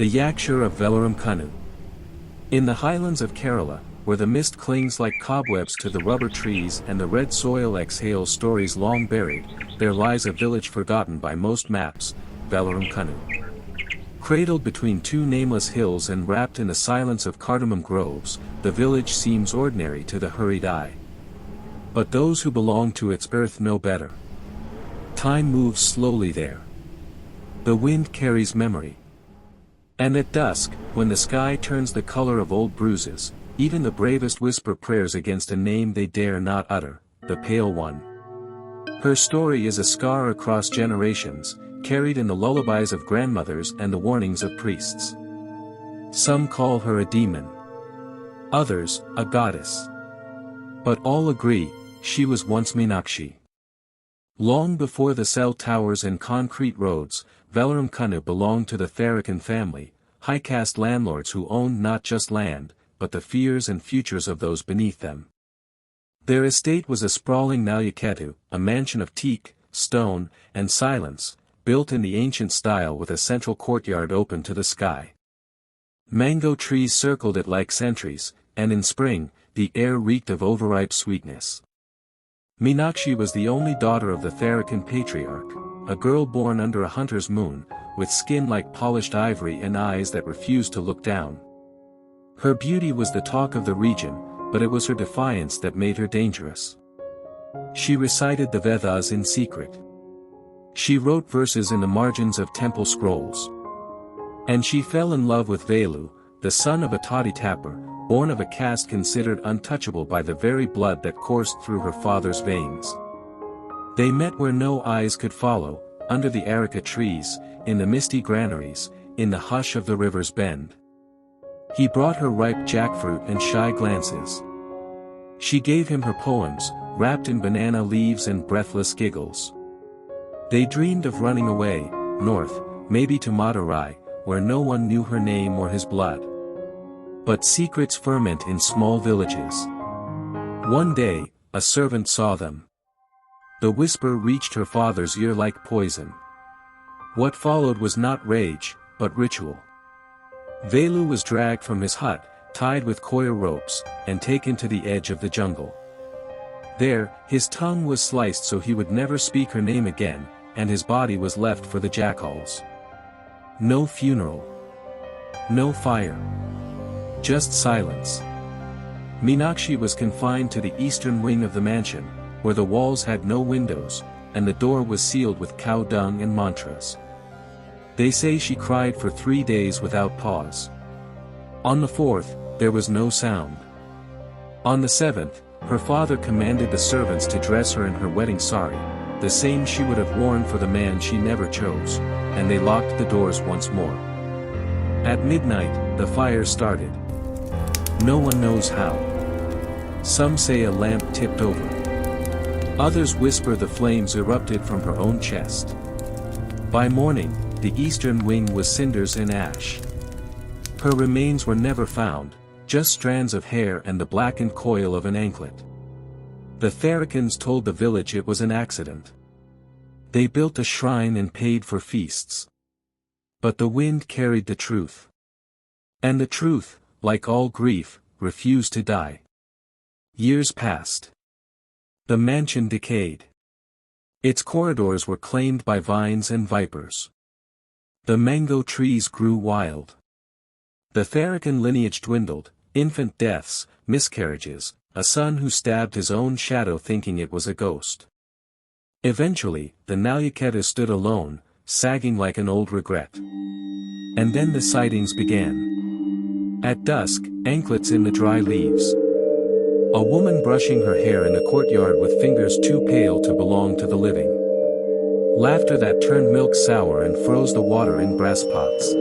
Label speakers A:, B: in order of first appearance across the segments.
A: The Yakshi of Vellaramkunnu. In the highlands of Kerala, where the mist clings like cobwebs to the rubber trees and the red soil exhales stories long buried, there lies a village forgotten by most maps, Vellaramkunnu. Cradled between two nameless hills and wrapped in the silence of cardamom groves, the village seems ordinary to the hurried eye. But those who belong to its earth know better. Time moves slowly there. The wind carries memory. And at dusk, when the sky turns the color of old bruises, even the bravest whisper prayers against a name they dare not utter, the Pale One. Her story is a scar across generations, carried in the lullabies of grandmothers and the warnings of priests. Some call her a demon. Others, a goddess. But all agree, she was once Meenakshi. Long before the cell towers and concrete roads, Vellaramkunnu belonged to the Tharakan family, high-caste landlords who owned not just land, but the fears and futures of those beneath them. Their estate was a sprawling Narrated, a mansion of teak, stone, and silence, built in the ancient style with a central courtyard open to the sky. Mango trees circled it like sentries, and in spring, the air reeked of overripe sweetness. Meenakshi was the only daughter of the Tharakan patriarch, a girl born under a hunter's moon, with skin like polished ivory and eyes that refused to look down. Her beauty was the talk of the region, but it was her defiance that made her dangerous. She recited the Vedas in secret. She wrote verses in the margins of temple scrolls. And she fell in love with Velu, the son of a toddy tapper, born of a caste considered untouchable by the very blood that coursed through her father's veins. They met where no eyes could follow, under the areca trees, in the misty granaries, in the hush of the river's bend. He brought her ripe jackfruit and shy glances. She gave him her poems, wrapped in banana leaves and breathless giggles. They dreamed of running away, north, maybe to Madurai, where no one knew her name or his blood. But secrets ferment in small villages. One day, a servant saw them. The whisper reached her father's ear like poison. What followed was not rage, but ritual. Velu was dragged from his hut, tied with coir ropes, and taken to the edge of the jungle. There, his tongue was sliced so he would never speak her name again, and his body was left for the jackals. No funeral. No fire. Just silence. Meenakshi was confined to the eastern wing of the mansion, where the walls had no windows, and the door was sealed with cow dung and mantras. They say she cried for 3 days without pause. On the 4th, there was no sound. On the 7th, her father commanded the servants to dress her in her wedding sari, the same she would have worn for the man she never chose, and they locked the doors once more. At midnight, the fire started. No one knows how. Some say a lamp tipped over. Others whisper the flames erupted from her own chest. By morning, the eastern wing was cinders and ash. Her remains were never found, just strands of hair and the blackened coil of an anklet. The Tharakans told the village it was an accident. They built a shrine and paid for feasts. But the wind carried the truth. And the truth, like all grief, refused to die. Years passed. The mansion decayed. Its corridors were claimed by vines and vipers. The mango trees grew wild. The Tharakan lineage dwindled, infant deaths, miscarriages, a son who stabbed his own shadow thinking it was a ghost. Eventually, the Narrated stood alone, sagging like an old regret. And then the sightings began. At dusk, anklets in the dry leaves. A woman brushing her hair in the courtyard with fingers too pale to belong to the living. Laughter that turned milk sour and froze the water in brass pots.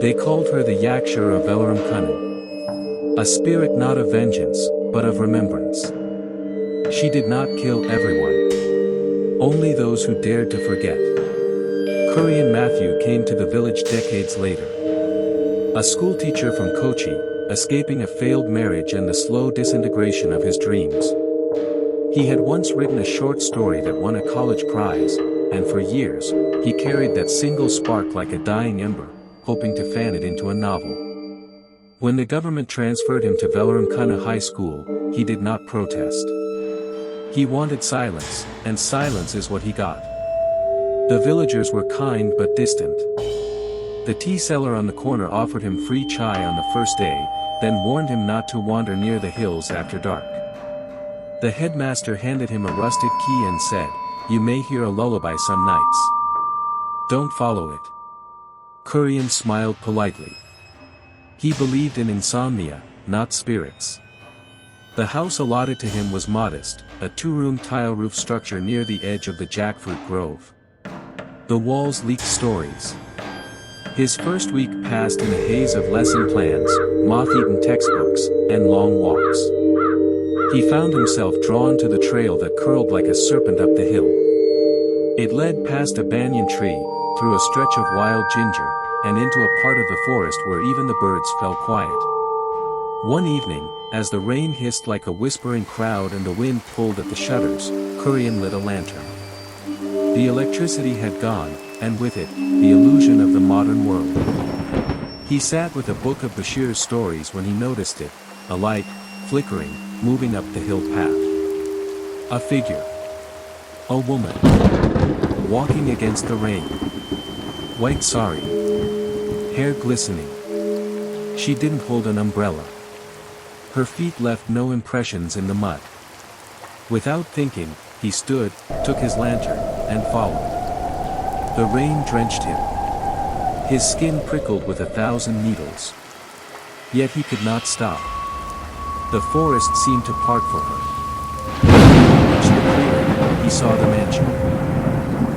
A: They called her the Yakshi of Vellaramkunnu. A spirit not of vengeance, but of remembrance. She did not kill everyone. Only those who dared to forget. Korean Matthew came to the village decades later. A schoolteacher from Kochi, escaping a failed marriage and the slow disintegration of his dreams. He had once written a short story that won a college prize, and for years, he carried that single spark like a dying ember, hoping to fan it into a novel. When the government transferred him to Vellaramkunnu High School, he did not protest. He wanted silence, and silence is what he got. The villagers were kind but distant. The tea seller on the corner offered him free chai on the first day, then warned him not to wander near the hills after dark. The headmaster handed him a rusted key and said, "You may hear a lullaby some nights. Don't follow it." Kurian smiled politely. He believed in insomnia, not spirits. The house allotted to him was modest, a 2-room tile roof structure near the edge of the jackfruit grove. The walls leaked stories. His first week passed in a haze of lesson plans, moth-eaten textbooks, and long walks. He found himself drawn to the trail that curled like a serpent up the hill. It led past a banyan tree, through a stretch of wild ginger, and into a part of the forest where even the birds fell quiet. One evening, as the rain hissed like a whispering crowd and the wind pulled at the shutters, Kurian lit a lantern. The electricity had gone, and with it, the illusion of the modern world. He sat with a book of Bashir's stories when he noticed it, a light, flickering, moving up the hill path. A figure. A woman. Walking against the rain. White sari. Hair glistening. She didn't hold an umbrella. Her feet left no impressions in the mud. Without thinking, he stood, took his lantern, and followed. The rain drenched him. His skin prickled with 1,000 needles. Yet he could not stop. The forest seemed to part for her. When he reached the clearing, he saw the mansion.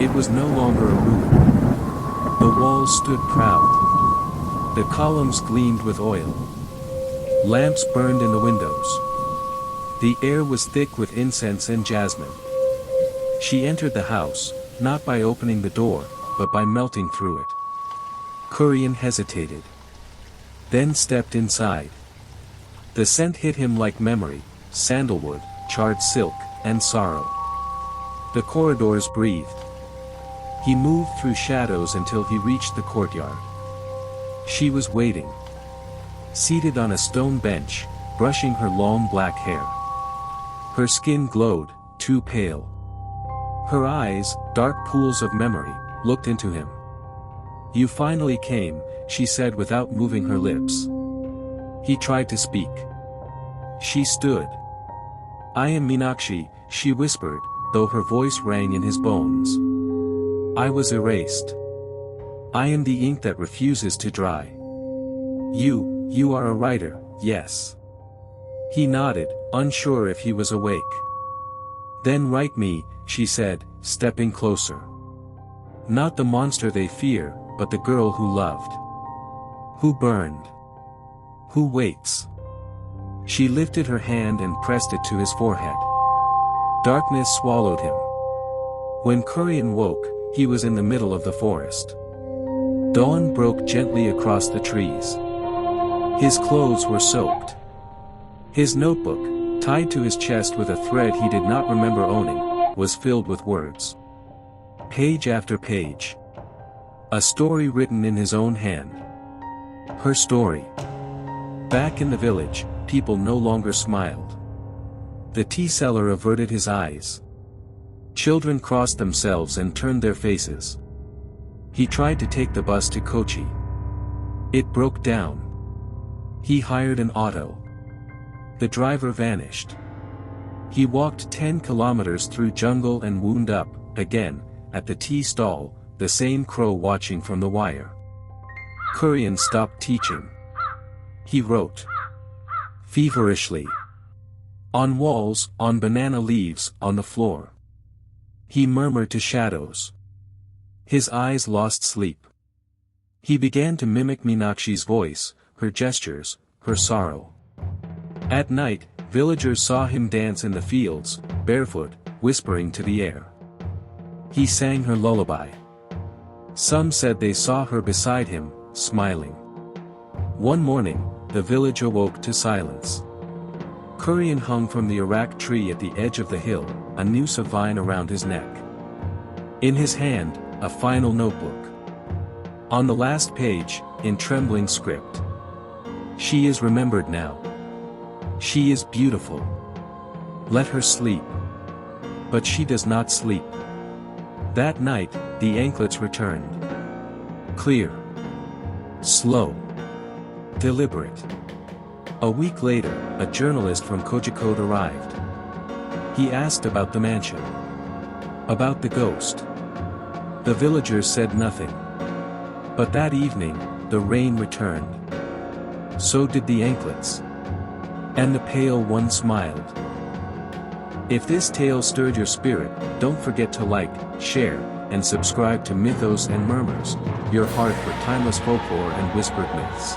A: It was no longer a ruin. The walls stood proud. The columns gleamed with oil. Lamps burned in the windows. The air was thick with incense and jasmine. She entered the house, not by opening the door, but by melting through it. Kurian hesitated. Then stepped inside. The scent hit him like memory, sandalwood, charred silk, and sorrow. The corridors breathed. He moved through shadows until he reached the courtyard. She was waiting. Seated on a stone bench, brushing her long black hair. Her skin glowed, too pale. Her eyes, dark pools of memory, looked into him. "You finally came," she said without moving her lips. He tried to speak. She stood. "I am Meenakshi," she whispered, though her voice rang in his bones. "I was erased. I am the ink that refuses to dry. You are a writer, yes." He nodded, unsure if he was awake. "Then write me," she said, stepping closer. "Not the monster they fear, but the girl who loved. Who burned. Who waits." She lifted her hand and pressed it to his forehead. Darkness swallowed him. When Kurian woke, he was in the middle of the forest. Dawn broke gently across the trees. His clothes were soaked. His notebook, tied to his chest with a thread he did not remember owning, was filled with words. Page after page. A story written in his own hand. Her story. Back in the village, people no longer smiled. The tea seller averted his eyes. Children crossed themselves and turned their faces. He tried to take the bus to Kochi. It broke down. He hired an auto. The driver vanished. He walked 10 kilometers through jungle and wound up, again, at the tea stall, the same crow watching from the wire. Kurian stopped teaching. He wrote. Feverishly. On walls, on banana leaves, on the floor. He murmured to shadows. His eyes lost sleep. He began to mimic Meenakshi's voice, her gestures, her sorrow. At night, villagers saw him dance in the fields, barefoot, whispering to the air. He sang her lullaby. Some said they saw her beside him, smiling. One morning, the village awoke to silence. Kurian hung from the arak tree at the edge of the hill, a noose of vine around his neck. In his hand, a final notebook. On the last page, in trembling script. She is remembered now. She is beautiful. Let her sleep. But she does not sleep. That night, the anklets returned. Clear. Slow. Deliberate. A week later, a journalist from Kozhikode arrived. He asked about the mansion. About the ghost. The villagers said nothing. But that evening, the rain returned. So did the anklets. And the pale one smiled. If this tale stirred your spirit, don't forget to like, share, and subscribe to Mythos and Murmurs, your heart for timeless folklore and whispered myths.